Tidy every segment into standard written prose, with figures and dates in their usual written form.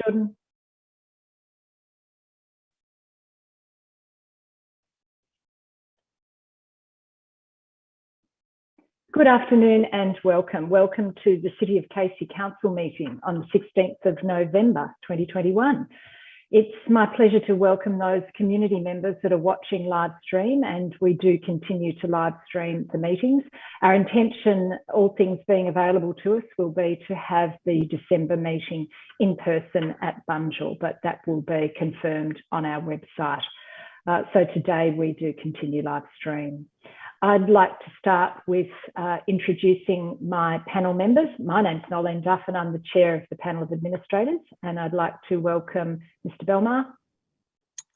Jordan. Good afternoon and welcome. Welcome to the City of Casey Council meeting on the 16th of November 2021. It's my pleasure to welcome those community members that are watching live stream, and we do continue to live stream the meetings. Our intention, all things being available to us, will be to have the December meeting in person at Bunjil, but that will be confirmed on our website. So today we do continue live stream. I'd like to start with introducing my panel members. My name's Nolene Duff and I'm the chair of the panel of administrators, and I'd like to welcome Mr. Belmar.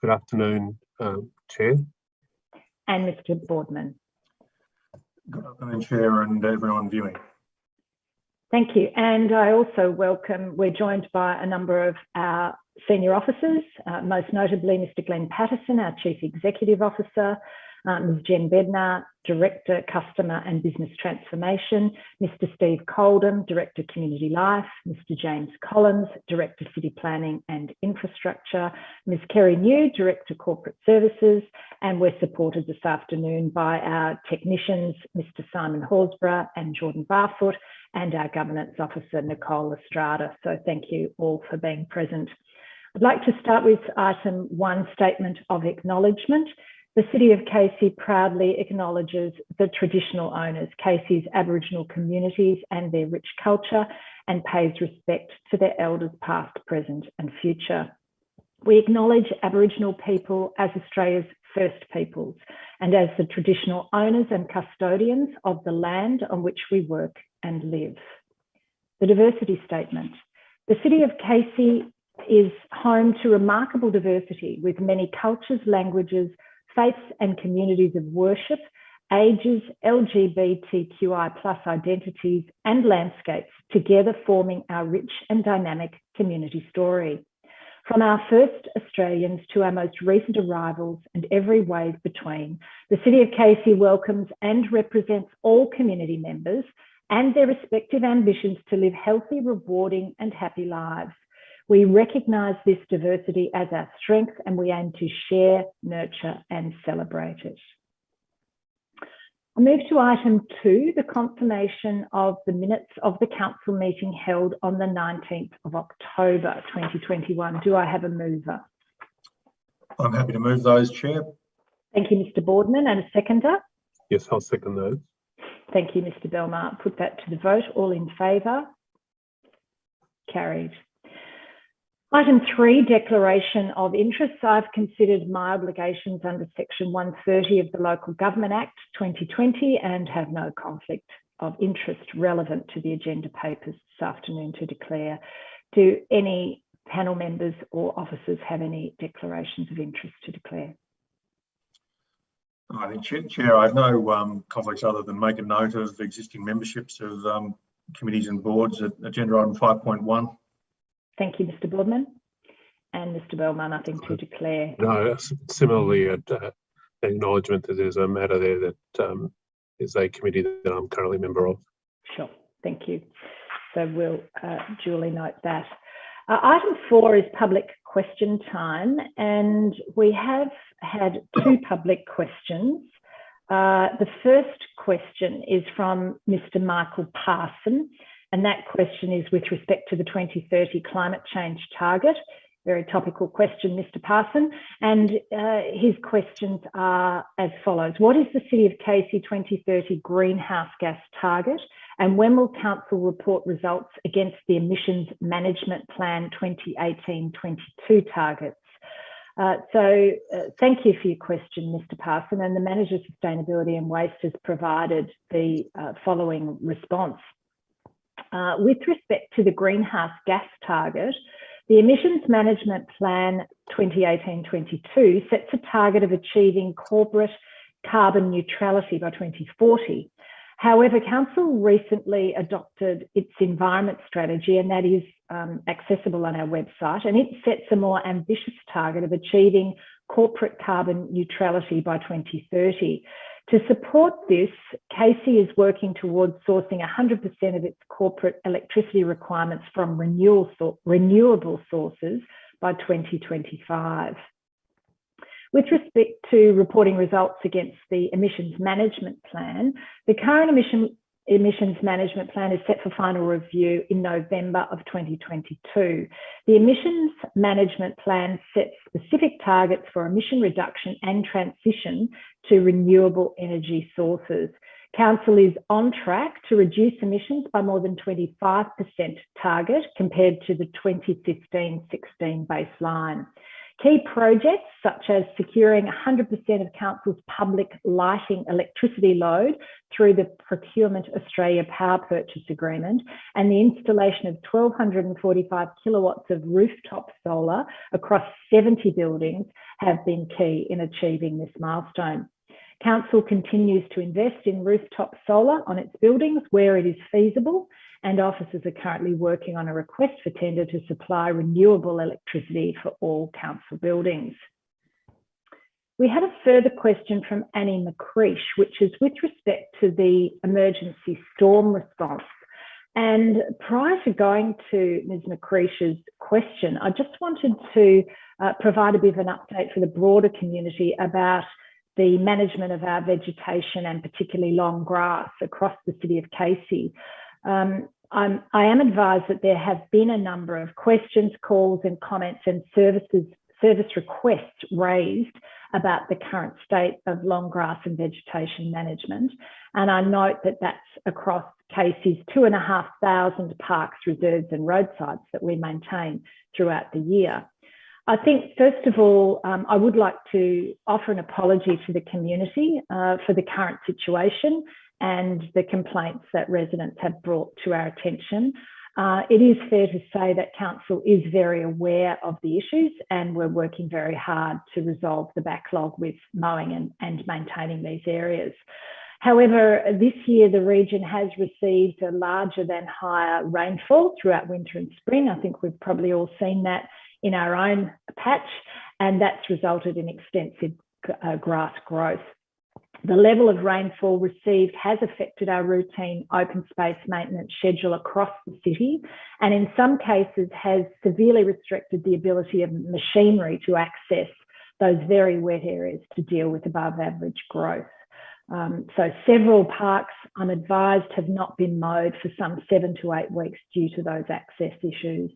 Good afternoon, Chair. And Mr. Boardman. Good afternoon, Chair, and everyone viewing. Thank you. And I also welcome, we're joined by a number of our senior officers, most notably Mr. Glenn Patterson, our Chief Executive Officer, Ms. Jen Bednar, Director, Customer and Business Transformation, Mr. Steve Coldham, Director, Community Life, Mr. James Collins, Director, City Planning and Infrastructure, Ms. Kerry New, Director, Corporate Services, and we're supported this afternoon by our technicians, Mr. Simon Horsburgh and Jordan Barfoot, and our Governance Officer, Nicole Estrada. So thank you all for being present. I'd like to start with item 1, Statement of Acknowledgement. The City of Casey proudly acknowledges the traditional owners, Casey's Aboriginal communities and their rich culture, and pays respect to their elders past, present and future. We acknowledge Aboriginal people as Australia's first peoples and as the traditional owners and custodians of the land on which we work and live. The diversity statement. The City of Casey is home to remarkable diversity with many cultures, languages, faiths and communities of worship, ages, LGBTQI+ identities and landscapes, together forming our rich and dynamic community story. From our first Australians to our most recent arrivals and every wave between, the City of Casey welcomes and represents all community members and their respective ambitions to live healthy, rewarding and happy lives. We recognise this diversity as our strength and we aim to share, nurture and celebrate it. I'll move to item 2, the confirmation of the minutes of the council meeting held on the 19th of October 2021. Do I have a mover? I'm happy to move those, Chair. Thank you, Mr. Boardman. And a seconder? Yes, I'll second those. Thank you, Mr. Belmar. Put that to the vote. All in favour? Carried. Item 3, declaration of interests. I've considered my obligations under section 130 of the Local Government Act 2020 and have no conflict of interest relevant to the agenda papers this afternoon to declare. Do any panel members or officers have any declarations of interest to declare? I think, Chair, I have no conflicts other than make a note of existing memberships of committees and boards at agenda item 5.1. Thank you, Mr. Boardman. And Mr. Belmar, nothing to declare. No, similarly, acknowledgement that there's a matter there that is a committee that I'm currently a member of. Sure, thank you. So we'll duly note that. Item 4 is public question time, and we have had 2 public questions. The first question is from Mr. Michael Parson. And that question is with respect to the 2030 climate change target. Very topical question, Mr. Parson. And his questions are as follows. What is the City of Casey 2030 greenhouse gas target? And when will Council report results against the Emissions Management Plan 2018-22 targets? Thank you for your question, Mr. Parson. And the Manager of Sustainability and Waste has provided the following response. With respect to the greenhouse gas target, the Emissions Management Plan 2018-22 sets a target of achieving corporate carbon neutrality by 2040. However, Council recently adopted its environment strategy, and that is accessible on our website, and it sets a more ambitious target of achieving corporate carbon neutrality by 2030. To support this, Casey is working towards sourcing 100% of its corporate electricity requirements from renewable sources by 2025. With respect to reporting results against the emissions management plan, the current emissions management plan is set for final review in November of 2022. The emissions management plan sets specific targets for emission reduction and transition to renewable energy sources. Council is on track to reduce emissions by more than 25% target compared to the 2015-16 baseline. Key projects such as securing 100% of Council's public lighting electricity load through the Procurement Australia Power Purchase Agreement and the installation of 1,245 kilowatts of rooftop solar across 70 buildings have been key in achieving this milestone. Council continues to invest in rooftop solar on its buildings where it is feasible, and officers are currently working on a request for tender to supply renewable electricity for all council buildings. We have a further question from Annie McCreish, which is with respect to the emergency storm response. And prior to going to Ms. McCreish's question, I just wanted to provide a bit of an update for the broader community about the management of our vegetation and particularly long grass across the city of Casey. I am advised that there have been a number of questions, calls and comments and service requests raised about the current state of long grass and vegetation management. And I note that that's across Casey's 2,500 parks, reserves and roadsides that we maintain throughout the year. I think, first of all, I would like to offer an apology to the community for the current situation and the complaints that residents have brought to our attention. It is fair to say that Council is very aware of the issues and we're working very hard to resolve the backlog with mowing and maintaining these areas. However, this year the region has received a larger than higher rainfall throughout winter and spring. I think we've probably all seen that in our own patch, and that's resulted in extensive grass growth. The level of rainfall received has affected our routine open space maintenance schedule across the city, and in some cases has severely restricted the ability of machinery to access those very wet areas to deal with above average growth. So several parks, I'm advised, have not been mowed for some 7 to 8 weeks due to those access issues.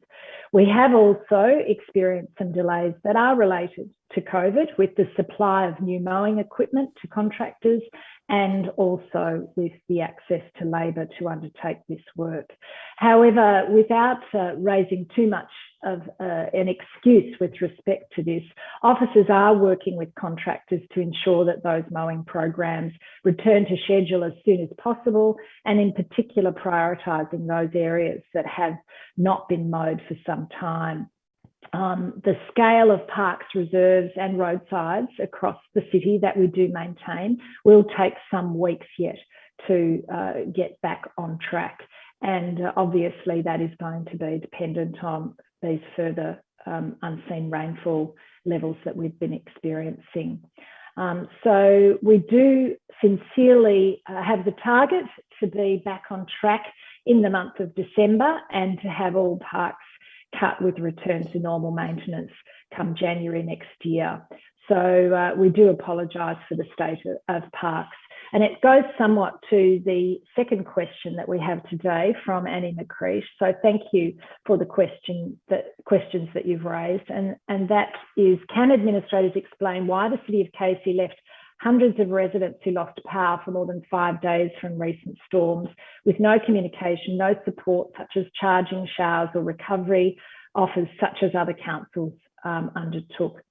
We have also experienced some delays that are related to COVID with the supply of new mowing equipment to contractors and also with the access to labour to undertake this work. However, without raising too much of an excuse with respect to this, officers are working with contractors to ensure that those mowing programs return to schedule as soon as possible, and in particular prioritising those areas that have not been mowed for some time. The scale of parks, reserves and roadsides across the city that we do maintain will take some weeks yet to get back on track. And obviously that is going to be dependent on these further unseen rainfall levels that we've been experiencing. So we do sincerely have the target to be back on track in the month of December and to have all parks cut with return to normal maintenance come January next year. So we do apologise for the state of parks. And it goes somewhat to the second question that we have today from Annie McCreish. So thank you for the questions that you've raised. And that is, can administrators explain why the City of Casey left hundreds of residents who lost power for more than 5 days from recent storms with no communication, no support such as charging, showers or recovery offers such as other councils undertook?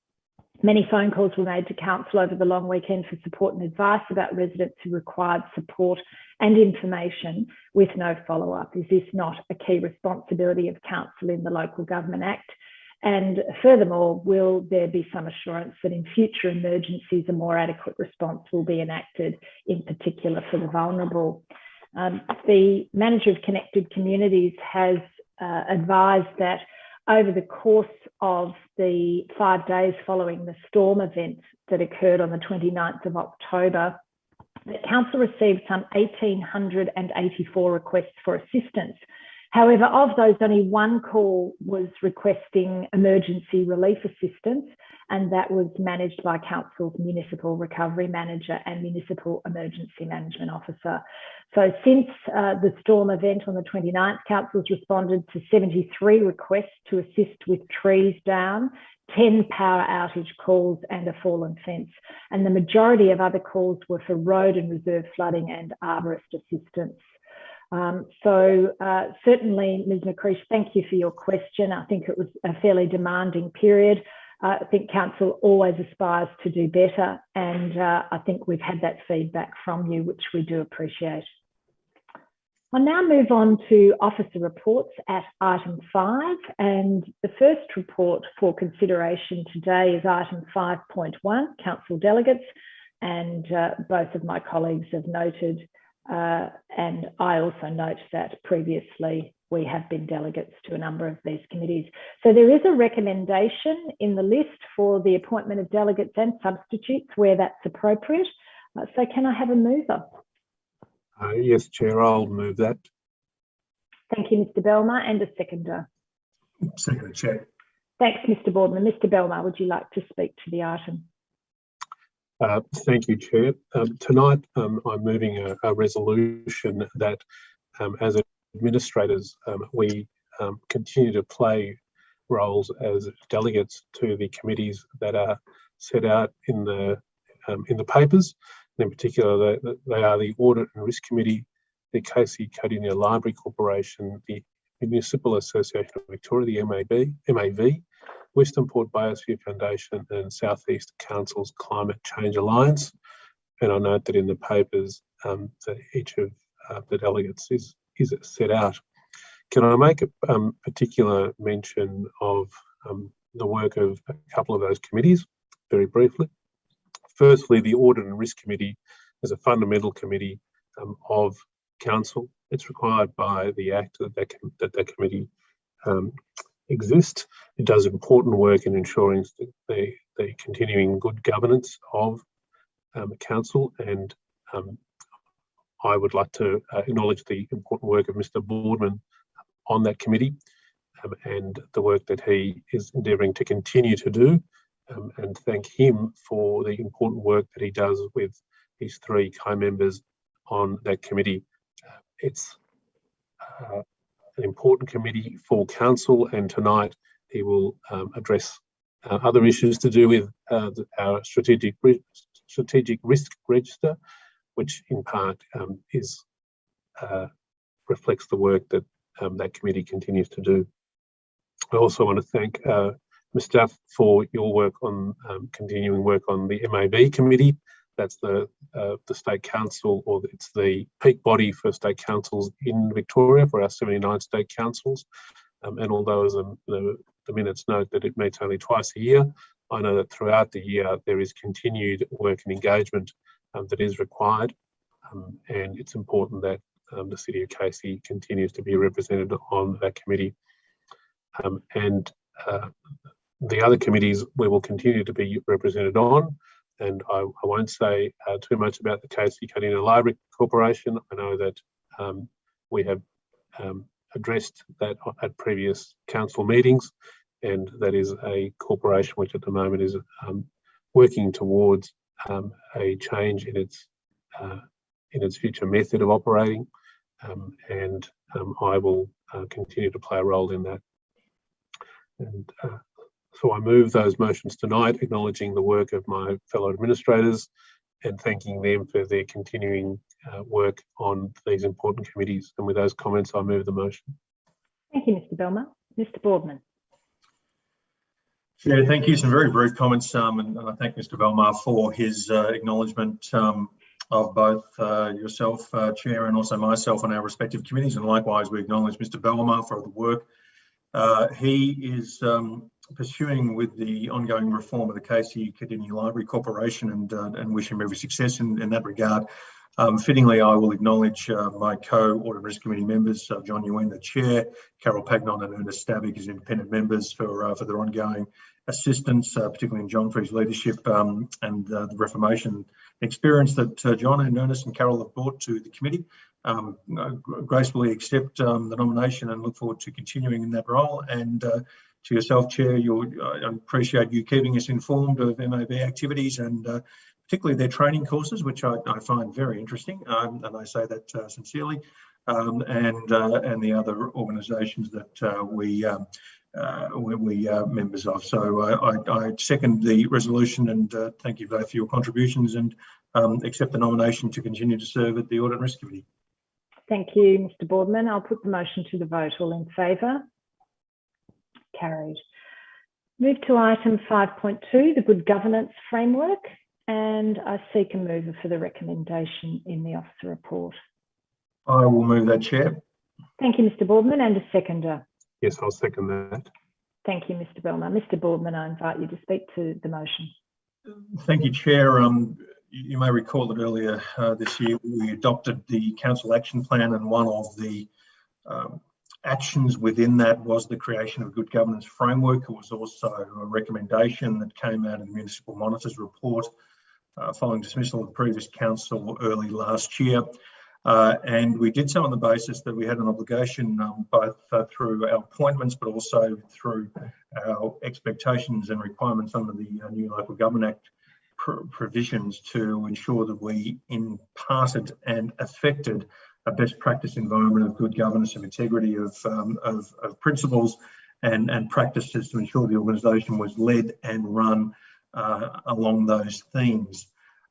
Many phone calls were made to council over the long weekend for support and advice about residents who required support and information with no follow-up. Is this not a key responsibility of council in the Local Government Act? And furthermore, will there be some assurance that in future emergencies a more adequate response will be enacted, in particular for the vulnerable? The Manager of Connected Communities has advised that over the course of the 5 days following the storm event that occurred on the 29th of October, that Council received some 1,884 requests for assistance. However, of those, only one call was requesting emergency relief assistance, and that was managed by Council's Municipal Recovery Manager and Municipal Emergency Management Officer. So since the storm event on the 29th, Council's responded to 73 requests to assist with trees down, 10 power outage calls and a fallen fence. And the majority of other calls were for road and reserve flooding and arborist assistance. Certainly, Ms McCreesh, thank you for your question. I think it was a fairly demanding period. I think Council always aspires to do better, and I think we've had that feedback from you, which we do appreciate. I'll now move on to officer reports at item 5, and the first report for consideration today is item 5.1, Council Delegates, and both of my colleagues have noted, and I also note that previously we have been delegates to a number of these committees. So there is a recommendation in the list for the appointment of delegates and substitutes where that's appropriate. So can I have a mover? Yes, Chair, I'll move that. Thank you, Mr. Belmar, and a seconder. Second, Chair. Thanks, Mr. Boardman. Mr. Belmar, would you like to speak to the item? Thank you, Chair. Tonight, I'm moving a resolution that as administrators, we continue to play roles as delegates to the committees that are set out in the papers. In particular, they are the Audit and Risk Committee, the Casey Cardinia Library Corporation, the Municipal Association of Victoria, the MAV, Western Port Biosphere Foundation, and South East Council's Climate Change Alliance. And I note that in the papers that each of the delegates is set out. Can I make a particular mention of the work of a couple of those committees very briefly? Firstly, the Audit and Risk Committee is a fundamental committee of Council. It's required by the Act that committee exist. It does important work in ensuring the continuing good governance of Council, and I would like to acknowledge the important work of Mr. Boardman on that committee and the work that he is endeavouring to continue to do, and thank him for the important work that he does with his 3 co-members on that committee. It's an important committee for Council, and tonight he will address other issues to do with our strategic risk register, which in part reflects the work that that committee continues to do. I also want to thank Ms. Duff for your work on continuing work on the MAV committee. That's the State Council, or it's the peak body for state councils in Victoria for our 79 state councils. And although as the minutes note that it meets only twice a year, I know that throughout the year there is continued work and engagement that is required. And it's important that the City of Casey continues to be represented on that committee. And the other committees we will continue to be represented on. And I won't say too much about the Casey Cardinia Library Corporation. I know that we have addressed that at previous council meetings, and that is a corporation which at the moment is working towards a change in its future method of operating, and I will continue to play a role in that. And so I move those motions tonight, acknowledging the work of my fellow administrators and thanking them for their continuing work on these important committees. And with those comments, I move the motion. Thank you, Mr. Belmar. Mr. Boardman. Yeah, thank you. Some very brief comments, and I thank Mr. Belmar for his acknowledgement of both yourself, Chair, and also myself on our respective committees. And likewise, we acknowledge Mr. Belmar for the work he is pursuing with the ongoing reform of the Casey Cardinia Library Corporation, and wish him every success in that regard. Fittingly, I will acknowledge my co-Audit and Risk Committee members, John Nguyen, the Chair, Carol Pagnon and Ernest Stabic as independent members for their ongoing assistance, particularly in John for his leadership and the reformation experience that John and Ernest and Carol have brought to the committee. Gracefully accept the nomination and look forward to continuing in that role. And to yourself, Chair, I appreciate you keeping us informed of MAB activities and particularly their training courses, which I find very interesting, and I say that sincerely, and the other organisations that we members of. So I second the resolution and thank you both for your contributions and accept the nomination to continue to serve at the Audit and Risk Committee. Thank you, Mr. Boardman. I'll put the motion to the vote. All in favour? Carried. Move to item 5.2, the Good Governance Framework, and I seek a mover for the recommendation in the officer report. I will move that, Chair. Thank you, Mr. Boardman, and a seconder. Yes, I'll second that. Thank you, Mr. Belmar. Mr. Boardman, I invite you to speak to the motion. Thank you, Chair. You may recall that earlier this year we adopted the Council Action Plan, and one of the actions within that was the creation of a good governance framework. It was also a recommendation that came out of the Municipal Monitor's report following dismissal of the previous council early last year. And we did so on the basis that we had an obligation both through our appointments but also through our expectations and requirements under the new Local Government Act provisions to ensure that we imparted and affected a best practice environment of good governance and integrity of principles and practices to ensure the organisation was led and run along those themes.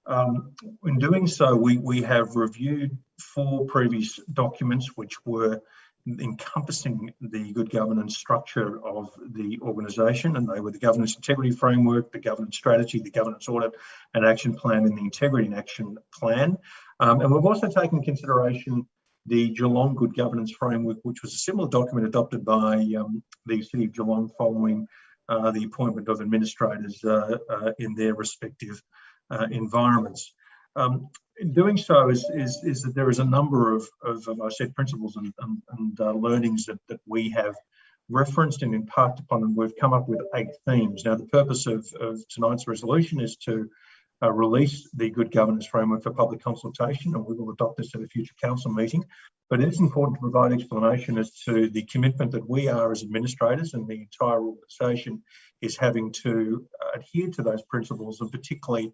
In doing so, we have reviewed 4 previous documents which were encompassing the good governance structure of the organisation, and they were the Governance Integrity Framework, the Governance Strategy, the Governance Audit and Action Plan, and the Integrity and Action Plan. And we've also taken into consideration the Geelong Good Governance Framework, which was a similar document adopted by the City of Geelong following the appointment of administrators in their respective environments. In doing so is that there is a number of I said, principles and learnings that we have referenced and embarked upon, and we've come up with 8 themes. Now, the purpose of tonight's resolution is to release the Good Governance Framework for public consultation, and we will adopt this at a future council meeting. But it is important to provide explanation as to the commitment that we are as administrators and the entire organisation is having to adhere to those principles, and particularly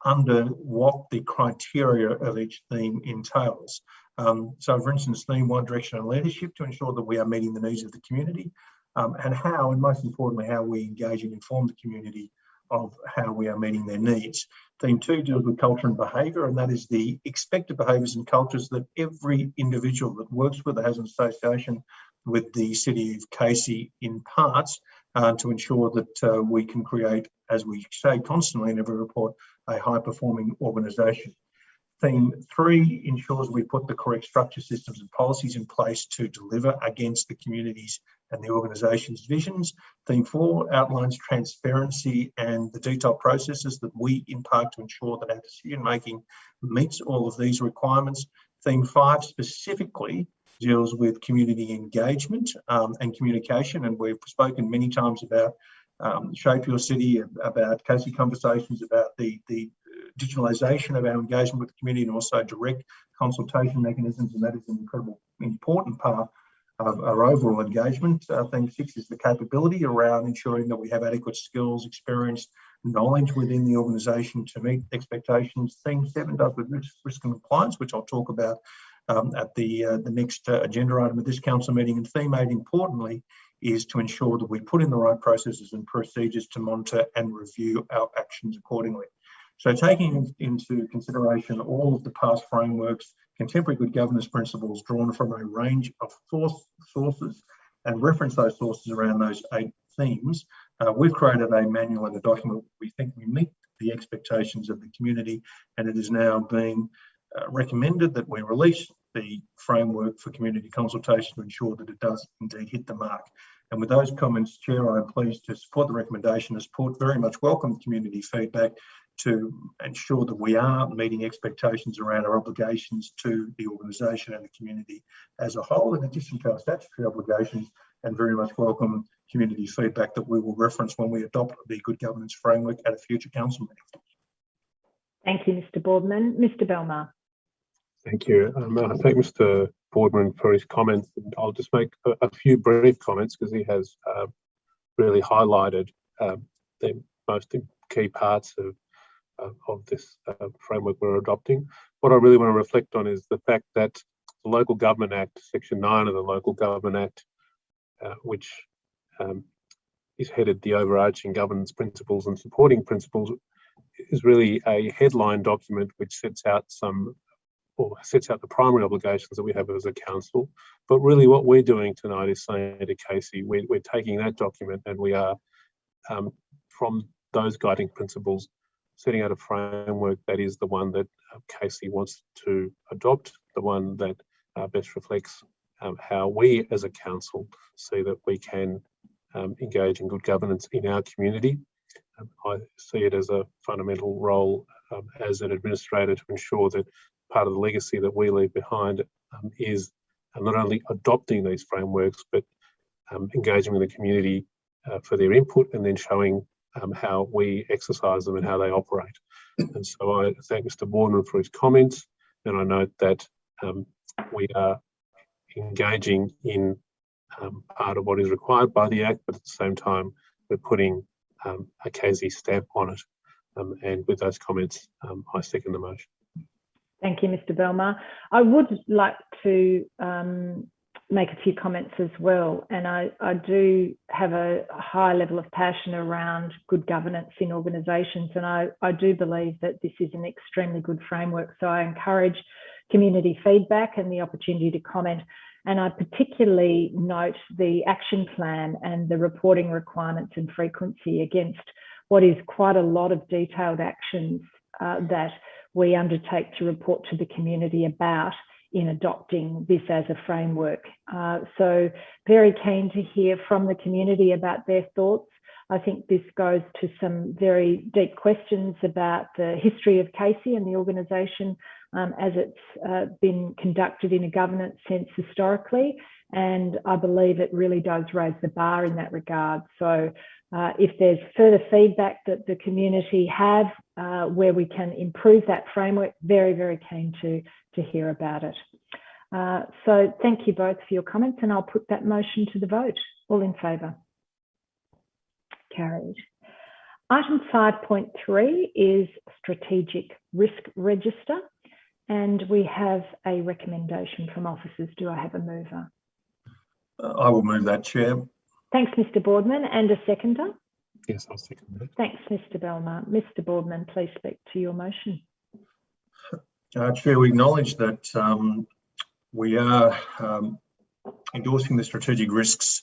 under what the criteria of each theme entails. So, for instance, theme 1, direction and leadership, to ensure that we are meeting the needs of the community, and how, and most importantly, how we engage and inform the community of how we are meeting their needs. Theme 2 deals with culture and behaviour, and that is the expected behaviours and cultures that every individual that works with or has an association with the City of Casey imparts to ensure that we can create, as we say constantly in every report, a high-performing organisation. Theme 3 ensures we put the correct structure, systems and policies in place to deliver against the community's and the organisation's visions. Theme 4 outlines transparency and the detailed processes that we impart to ensure that our decision-making meets all of these requirements. Theme 5 specifically deals with community engagement and communication, and we've spoken many times about Shape Your City, about Casey Conversations, about the digitalisation of our engagement with the community, and also direct consultation mechanisms, and that is an incredibly important part of our overall engagement. Theme 6 is the capability around ensuring that we have adequate skills, experience, knowledge within the organisation to meet expectations. Theme 7 does with risk and compliance, which I'll talk about at the next agenda item of this council meeting. And Theme 8, importantly, is to ensure that we put in the right processes and procedures to monitor and review our actions accordingly. So, taking into consideration all of the past frameworks, contemporary good governance principles drawn from a range of sources and reference those sources around those 8 themes, we've created a manual and a document we think we meet the expectations of the community, and it is now being recommended that we release the framework for community consultation to ensure that it does indeed hit the mark. And with those comments, Chair, I'm pleased to support the recommendation. Very much welcome community feedback to ensure that we are meeting expectations around our obligations to the organisation and the community as a whole, in addition to our statutory obligations, and very much welcome community feedback that we will reference when we adopt the good governance framework at a future council meeting. Thank you, Mr. Boardman. Mr. Belmar. Thank you. I thank Mr. Boardman for his comments. And I'll just make a few brief comments because he has really highlighted the most key parts of this framework we're adopting. What I really want to reflect on is the fact that the Local Government Act, Section 9 of the Local Government Act, which is headed the overarching governance principles and supporting principles, is really a headline document which sets out the primary obligations that we have as a council. But really what we're doing tonight is saying to Casey, we're taking that document and we are, from those guiding principles, setting out a framework that is the one that Casey wants to adopt, the one that best reflects how we as a council see that we can engage in good governance in our community. I see it as a fundamental role as an administrator to ensure that part of the legacy that we leave behind is not only adopting these frameworks, but engaging with the community for their input and then showing how we exercise them and how they operate. And so I thank Mr. Boardman for his comments, and I note that we are engaging in part of what is required by the Act, but at the same time we're putting a Casey stamp on it. And with those comments, I second the motion. Thank you, Mr. Belmar. I would like to make a few comments as well. And I do have a high level of passion around good governance in organisations. And I do believe that this is an extremely good framework. So I encourage community feedback and the opportunity to comment. And I particularly note the action plan and the reporting requirements and frequency against what is quite a lot of detailed actions that we undertake to report to the community about in adopting this as a framework. So very keen to hear from the community about their thoughts. I think this goes to some very deep questions about the history of Casey and the organisation as it's been conducted in a governance sense historically. And I believe it really does raise the bar in that regard. So if there's further feedback that the community have where we can improve that framework, very, very keen to hear about it. So thank you both for your comments, and I'll put that motion to the vote. All in favour? Carried. Item 5.3 is Strategic Risk Register, and we have a recommendation from officers. Do I have a mover? I will move that, Chair. Thanks, Mr. Boardman. And a seconder? Yes, I'll second that. Thanks, Mr. Belmar. Mr. Boardman, please speak to your motion. Chair, we acknowledge that we are endorsing the strategic risks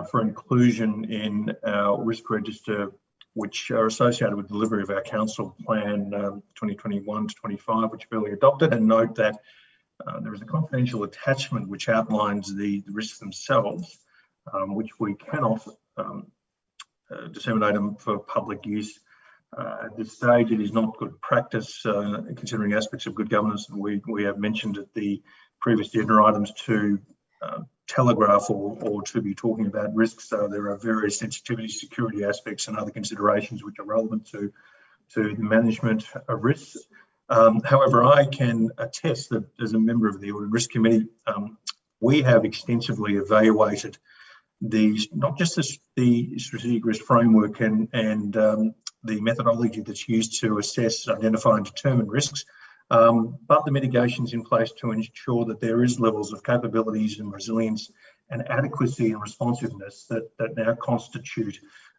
for inclusion in our risk register, which are associated with delivery of our council plan 2021 to 25, which Billy adopted, and note that there is a confidential attachment which outlines the risks themselves, which we cannot disseminate them for public use. At this stage, it is not good practice, considering aspects of good governance that we have mentioned at the previous agenda items, to telegraph or to be talking about risks. So there are various sensitivity, security aspects and other considerations which are relevant to the management of risks. However, I can attest that as a member of the Audit Risk Committee, we have extensively evaluated not just the strategic risk framework and the methodology that's used to assess, identify and determine risks, but the mitigations in place to ensure that there is levels of capabilities and resilience and adequacy and responsiveness that now constitute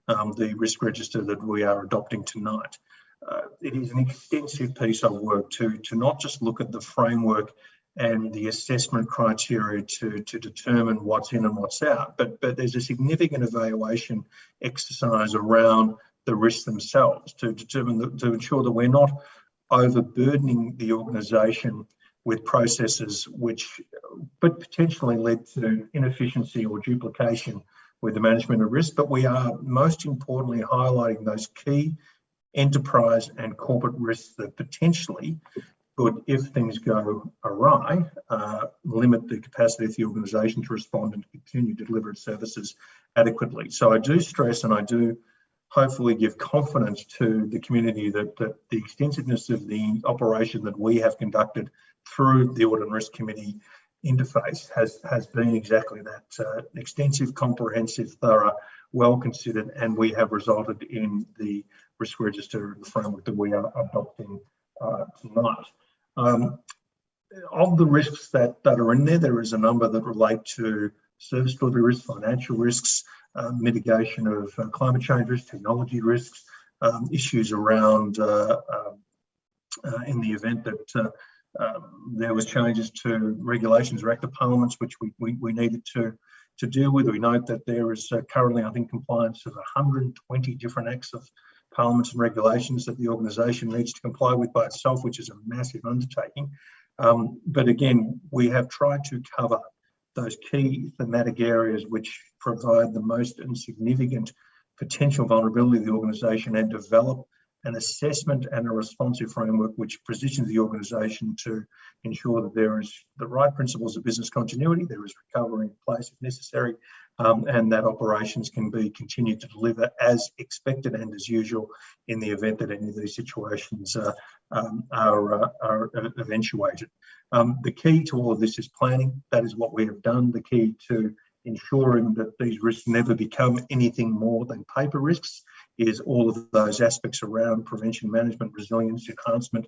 the risk register that we are adopting tonight. It is an extensive piece of work to not just look at the framework and the assessment criteria to determine what's in and what's out, but there's a significant evaluation exercise around the risks themselves to ensure that we're not overburdening the organisation with processes which could potentially lead to inefficiency or duplication with the management of risk. But we are most importantly highlighting those key enterprise and corporate risks that potentially could, if things go awry, limit the capacity of the organisation to respond and continue to deliver its services adequately. So I do stress, and I do hopefully give confidence to the community that the extensiveness of the operation that we have conducted through the Audit and Risk Committee interface has been exactly that, extensive, comprehensive, thorough, well considered, and we have resulted in the risk register framework that we are adopting tonight. Of the risks that are in there is a number that relate to service delivery risks, financial risks, mitigation of climate change risks, technology risks, issues around in the event that there was changes to regulations or Act of Parliaments which we needed to deal with. We note that there is currently, I think, compliance of 120 different Acts of Parliaments and regulations that the organisation needs to comply with by itself, which is a massive undertaking. But again, we have tried to cover those key thematic areas which provide the most and significant potential vulnerability of the organisation and develop an assessment and a responsive framework which positions the organisation to ensure that there is the right principles of business continuity, there is recovery in place if necessary, and that operations can be continued to deliver as expected and as usual in the event that any of these situations are eventuated. The key to all of this is planning. That is what we have done. The key to ensuring that these risks never become anything more than paper risks is all of those aspects around prevention, management, resilience, enhancement.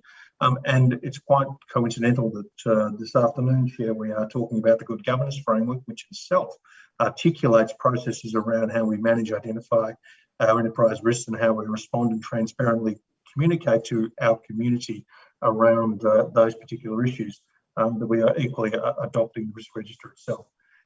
And it's quite coincidental that this afternoon, Chair, we are talking about the Good Governance Framework, which itself articulates processes around how we manage, identify our enterprise risks and how we respond and transparently communicate to our community around those particular issues, that we are equally adopting the risk register itself.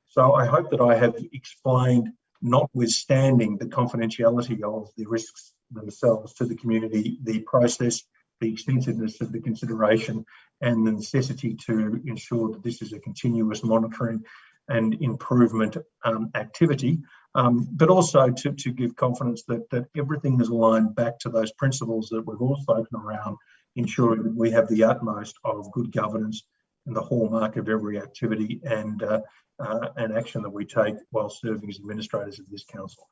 So I hope that I have explained, notwithstanding the confidentiality of the risks themselves to the community, the process, the extensiveness of the consideration, and the necessity to ensure that this is a continuous monitoring and improvement activity, but also to give confidence that everything is aligned back to those principles that we've all spoken around, ensuring that we have the utmost of good governance and the hallmark of every activity and action that we take while serving as administrators of this council.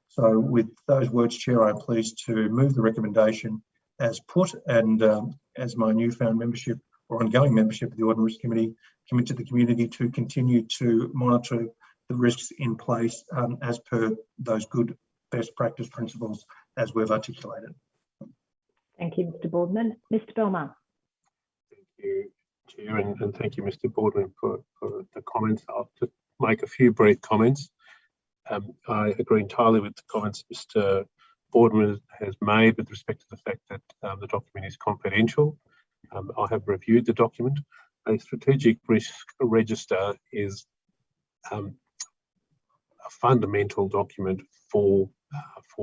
So with those words, Chair, I'm pleased to move the recommendation as put, and as my newfound membership or ongoing membership of the Audit and Risk Committee, commit to the community to continue to monitor the risks in place as per those good best practice principles as we've articulated. Thank you, Mr. Boardman. Mr. Belmar. Thank you, Chair, and thank you, Mr. Boardman, for the comments. I'll just make a few brief comments. I agree entirely with the comments Mr. Boardman has made with respect to the fact that the document is confidential. I have reviewed the document. A strategic risk register is a fundamental document for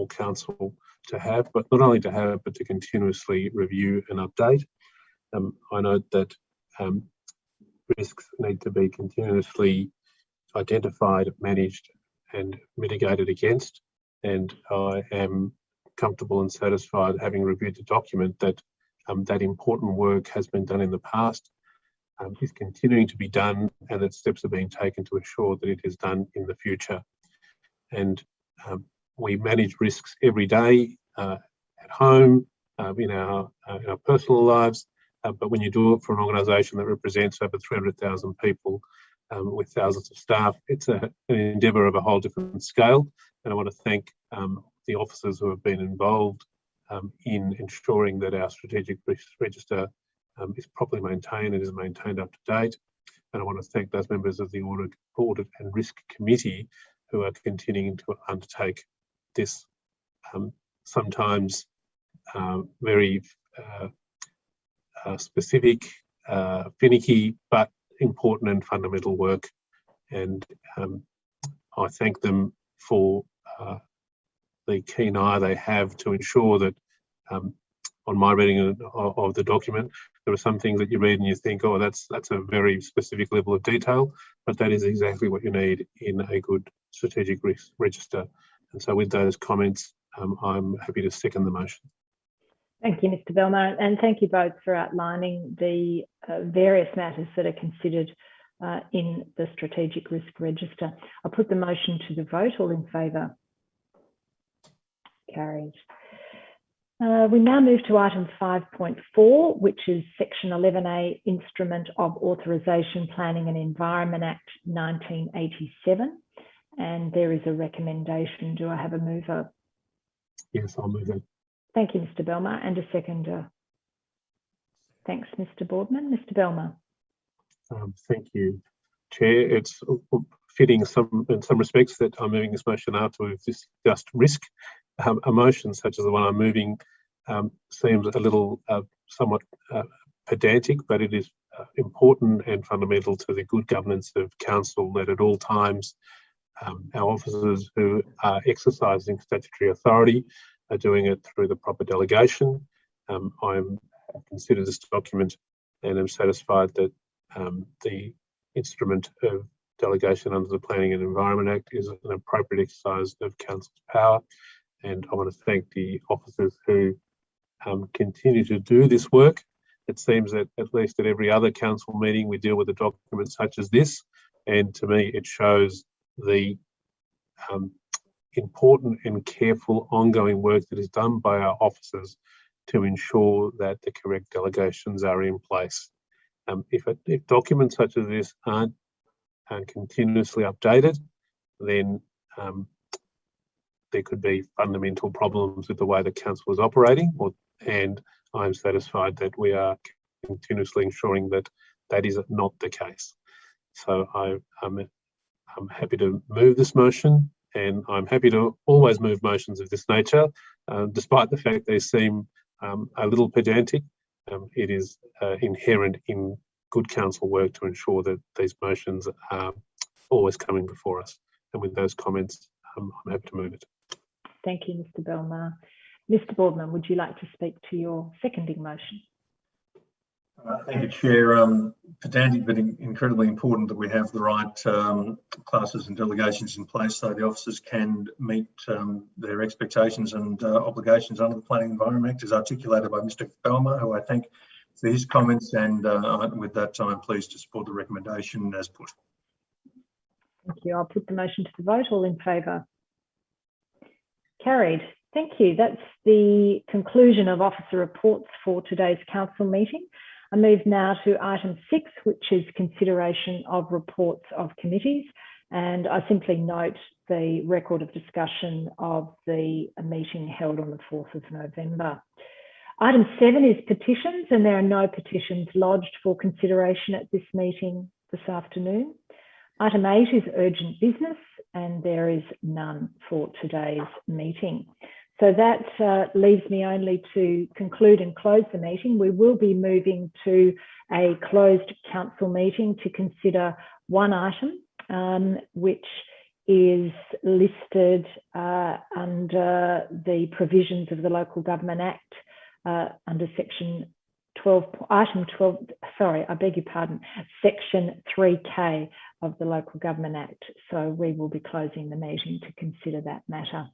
council to have, but not only to have, but to continuously review and update. I note that risks need to be continuously identified, managed and mitigated against, and I am comfortable and satisfied, having reviewed the document, that that important work has been done in the past, is continuing to be done, and that steps are being taken to ensure that it is done in the future. And we manage risks every day at home, in our personal lives, but when you do it for an organisation that represents over 300,000 people with thousands of staff, it's an endeavour of a whole different scale. And I want to thank the officers who have been involved in ensuring that our strategic risk register is properly maintained and is maintained up to date. And I want to thank those members of the Audit and Risk Committee who are continuing to undertake this sometimes very specific, finicky, but important and fundamental work. And I thank them for the keen eye they have to ensure that on my reading of the document, there are some things that you read and you think, oh, that's a very specific level of detail, but that is exactly what you need in a good strategic risk register. And so with those comments, I'm happy to second the motion. Thank you, Mr. Belmar, and thank you both for outlining the various matters that are considered in the Strategic Risk Register. I'll put the motion to the vote. All in favour? Carried. We now move to item 5.4, which is Section 11A, Instrument of Authorisation, Planning and Environment Act 1987. And there is a recommendation. Do I have a mover? Yes, I'll move it. Thank you, Mr. Belmar, and a seconder. Thanks, Mr. Boardman. Mr. Belmar. Thank you, Chair. It's fitting in some respects that I'm moving this motion after we've discussed risk. A motion such as the one I'm moving seems a little somewhat pedantic, but it is important and fundamental to the good governance of council that at all times our officers who are exercising statutory authority are doing it through the proper delegation. I'm considered this document and am satisfied that the instrument of delegation under the Planning and Environment Act is an appropriate exercise of council's power. And I want to thank the officers who continue to do this work. It seems that at least at every other council meeting we deal with a document such as this, and to me it shows the important and careful ongoing work that is done by our officers to ensure that the correct delegations are in place. If documents such as this aren't continuously updated, then there could be fundamental problems with the way the council is operating, and I'm satisfied that we are continuously ensuring that that is not the case. So I'm happy to move this motion, and I'm happy to always move motions of this nature, despite the fact they seem a little pedantic. It is inherent in good council work to ensure that these motions are always coming before us. And with those comments, I'm happy to move it. Thank you, Mr. Belmar. Mr. Boardman, would you like to speak to your seconding motion? Thank you, Chair. Pedantic, but incredibly important that we have the right classes and delegations in place so the officers can meet their expectations and obligations under the Planning and Environment Act, as articulated by Mr. Belmar, who I thank for his comments. And with that, I'm pleased to support the recommendation as put. Thank you. I'll put the motion to the vote. All in favour? Carried. Thank you. That's the conclusion of officer reports for today's council meeting. I move now to item 6, which is consideration of reports of committees. And I simply note the record of discussion of the meeting held on the 4th of November. Item 7 is petitions, and there are no petitions lodged for consideration at this meeting this afternoon. Item 8 is urgent business, and there is none for today's meeting. So that leaves me only to conclude and close the meeting. We will be moving to a closed council meeting to consider one item, which is listed under the provisions of the Local Government Act under section 12, item 12, sorry, I beg your pardon, section 3K of the Local Government Act. So we will be closing the meeting to consider that matter.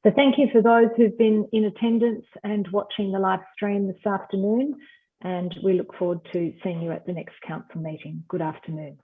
So thank you for those who've been in attendance and watching the live stream this afternoon, and we look forward to seeing you at the next council meeting. Good afternoon.